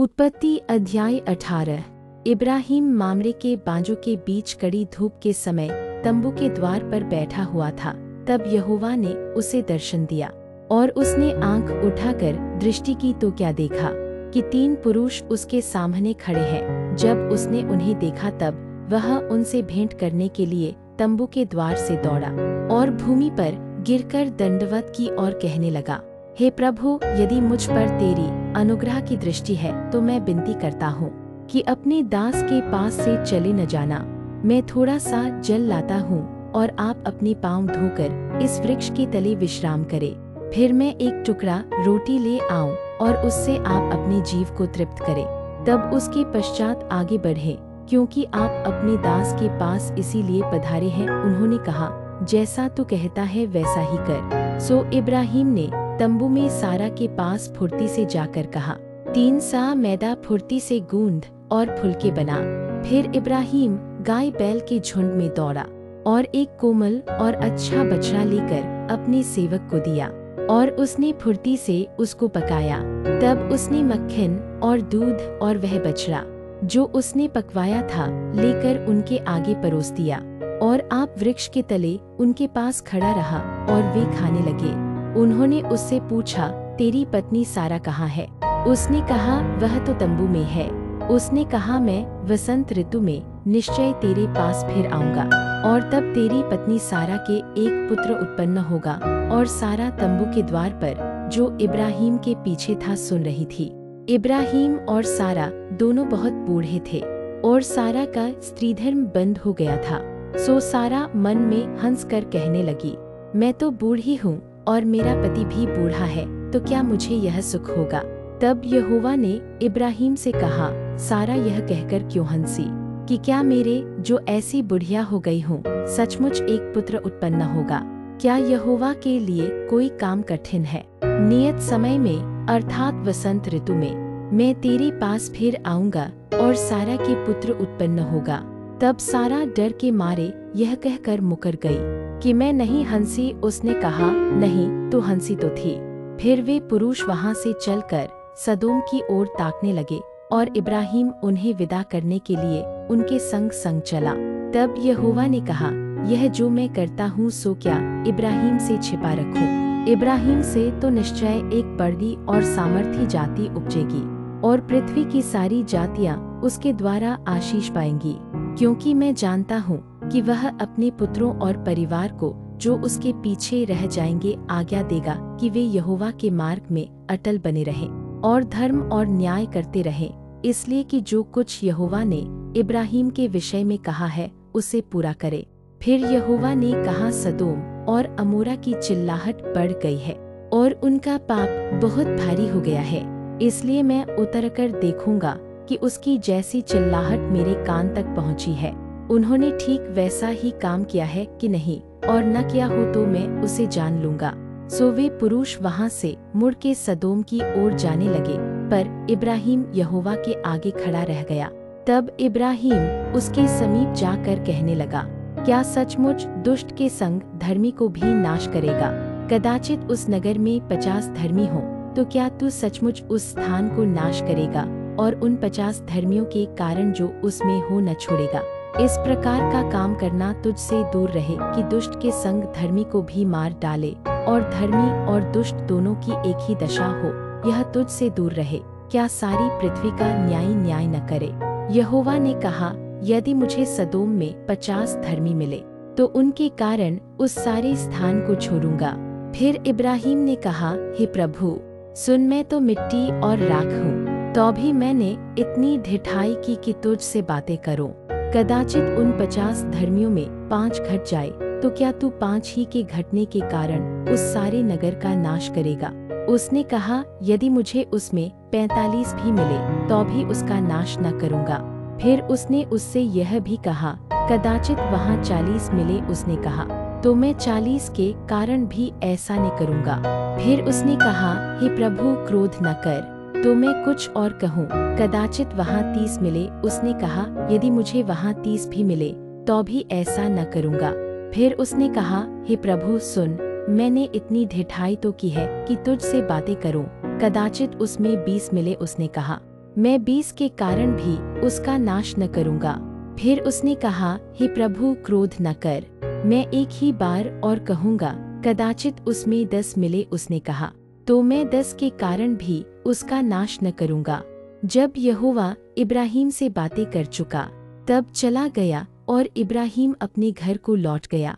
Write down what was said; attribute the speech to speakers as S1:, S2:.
S1: उत्पत्ति अध्याय 18। इब्राहिम मामरे के बांजों के बीच कड़ी धूप के समय तंबू के द्वार पर बैठा हुआ था। तब यहोवा ने उसे दर्शन दिया और उसने आंख उठाकर दृष्टि की तो क्या देखा कि 3 पुरुष उसके सामने खड़े हैं। जब उसने उन्हें देखा तब वह उनसे भेंट करने के लिए तंबू के द्वार से दौड़ा और भूमि पर गिरकर दंडवत की और कहने लगा, हे प्रभु, यदि मुझ पर तेरी अनुग्रह की दृष्टि है तो मैं विनती करता हूँ कि अपने दास के पास से चले न जाना। मैं थोड़ा सा जल लाता हूँ और आप अपने पाँव धोकर इस वृक्ष के तले विश्राम करें। फिर मैं एक टुकड़ा रोटी ले आऊं और उससे आप अपने जीव को तृप्त करें। तब उसके पश्चात आगे बढ़े, क्योंकि आप अपने दास के पास इसीलिए पधारे हैं। उन्होंने कहा, जैसा तू कहता है वैसा ही कर। सो इब्राहिम ने तंबू में सारा के पास फुर्ती से जाकर कहा, 3 सा मैदा फुर्ती से गूंद और फुलके बना। फिर इब्राहिम गाय बैल के झुंड में दौड़ा और एक कोमल और अच्छा बछड़ा लेकर अपने सेवक को दिया और उसने फुर्ती से उसको पकाया। तब उसने मक्खन और दूध और वह बछड़ा जो उसने पकवाया था लेकर उनके आगे परोस दिया और आप वृक्ष के तले उनके पास खड़ा रहा और वे खाने लगे। उन्होंने उससे पूछा, तेरी पत्नी सारा कहाँ है? उसने कहा, वह तो तंबू में है। उसने कहा, मैं वसंत ऋतु में निश्चय तेरे पास फिर आऊंगा और तब तेरी पत्नी सारा के एक पुत्र उत्पन्न होगा। और सारा तंबू के द्वार पर जो इब्राहिम के पीछे था सुन रही थी। इब्राहिम और सारा दोनों बहुत बूढ़े थे और सारा का स्त्रीधर्म बंद हो गया था। सो सारा मन में हंस कर कहने लगी, मैं तो बूढ़ी हूँ और मेरा पति भी बूढ़ा है, तो क्या मुझे यह सुख होगा? तब यहोवा ने इब्राहिम से कहा, सारा यह कहकर क्यों हंसी कि क्या मेरे जो ऐसी बुढ़िया हो गई हूँ सचमुच एक पुत्र उत्पन्न होगा? क्या यहोवा के लिए कोई काम कठिन है? नियत समय में अर्थात वसंत ऋतु में मैं तेरे पास फिर आऊंगा और सारा के पुत्र उत्पन्न होगा। तब सारा डर के मारे यह कहकर मुकर गई कि मैं नहीं हंसी। उसने कहा, नहीं, तो हंसी तो थी। फिर वे पुरुष वहां से चलकर सदोम की ओर ताकने लगे और इब्राहिम उन्हें विदा करने के लिए उनके संग संग चला। तब यहोवा ने कहा, यह जो मैं करता हूँ सो क्या इब्राहिम से छिपा रखूं? इब्राहिम से तो निश्चय एक बड़ी और सामर्थी जाति उपजेगी और पृथ्वी की सारी जातियां उसके द्वारा आशीष पाएंगी, क्योंकि मैं जानता हूँ कि वह अपने पुत्रों और परिवार को जो उसके पीछे रह जाएंगे आज्ञा देगा कि वे यहोवा के मार्ग में अटल बने रहें और धर्म और न्याय करते रहें, इसलिए कि जो कुछ यहोवा ने इब्राहिम के विषय में कहा है उसे पूरा करे। फिर यहोवा ने कहा, सदोम और अमोरा की चिल्लाहट बढ़ गई है और उनका पाप बहुत भारी हो गया है, इसलिए मैं उतरकर देखूंगा कि उसकी जैसी चिल्लाहट मेरे कान तक पहुंची है। उन्होंने ठीक वैसा ही काम किया है कि नहीं, और न किया हो तो मैं उसे जान लूंगा। सो वे पुरुष वहां से मुड़ के सदोम की ओर जाने लगे, पर इब्राहिम यहोवा के आगे खड़ा रह गया। तब इब्राहिम उसके समीप जाकर कहने लगा, क्या सचमुच दुष्ट के संग धर्मी को भी नाश करेगा? कदाचित उस नगर में 50 धर्मी हों, तो क्या तू सचमुच उस स्थान को नाश करेगा और उन 50 धर्मियों के कारण जो उसमें हो न छोड़ेगा? इस प्रकार का काम करना तुझसे दूर रहे कि दुष्ट के संग धर्मी को भी मार डाले और धर्मी और दुष्ट दोनों की एक ही दशा हो, यह तुझसे दूर रहे। क्या सारी पृथ्वी का न्याय न करे? यहोवा ने कहा, यदि मुझे सदोम में 50 धर्मी मिले तो उनके कारण उस सारे स्थान को छोड़ूंगा। फिर इब्राहिम ने कहा, हे प्रभु, सुन, मैं तो मिट्टी और राख हूँ, तो भी मैंने इतनी ढिठाई की कि तुझसे बातें करूं। कदाचित उन 50 धर्मियों में 5 घट जाए, तो क्या तू 5 ही के घटने के कारण उस सारे नगर का नाश करेगा? उसने कहा, यदि मुझे उसमें 45 भी मिले तो भी उसका नाश न करूंगा। फिर उसने उससे यह भी कहा, कदाचित वहाँ 40 मिले। उसने कहा, तो मैं 40 के कारण भी ऐसा न करूंगा। फिर उसने कहा, हे प्रभु, क्रोध न कर, तो मैं कुछ और कहूँ, कदाचित वहाँ 30 मिले। उसने कहा, यदि मुझे वहाँ 30 भी मिले तो भी ऐसा न करूँगा। फिर उसने कहा, हे प्रभु सुन, मैंने इतनी ढिठाई तो की है कि तुझसे बातें करूँ, कदाचित उसमें 20 मिले। उसने कहा, मैं 20 के कारण भी उसका नाश न करूँगा। फिर उसने कहा, हे प्रभु, क्रोध न कर, मैं एक ही बार और कहूँगा, कदाचित उसमें 10 मिले। उसने कहा, तो मैं 10 के कारण भी उसका नाश न करूँगा। जब यहोवा इब्राहिम से बातें कर चुका, तब चला गया और इब्राहिम अपने घर को लौट गया।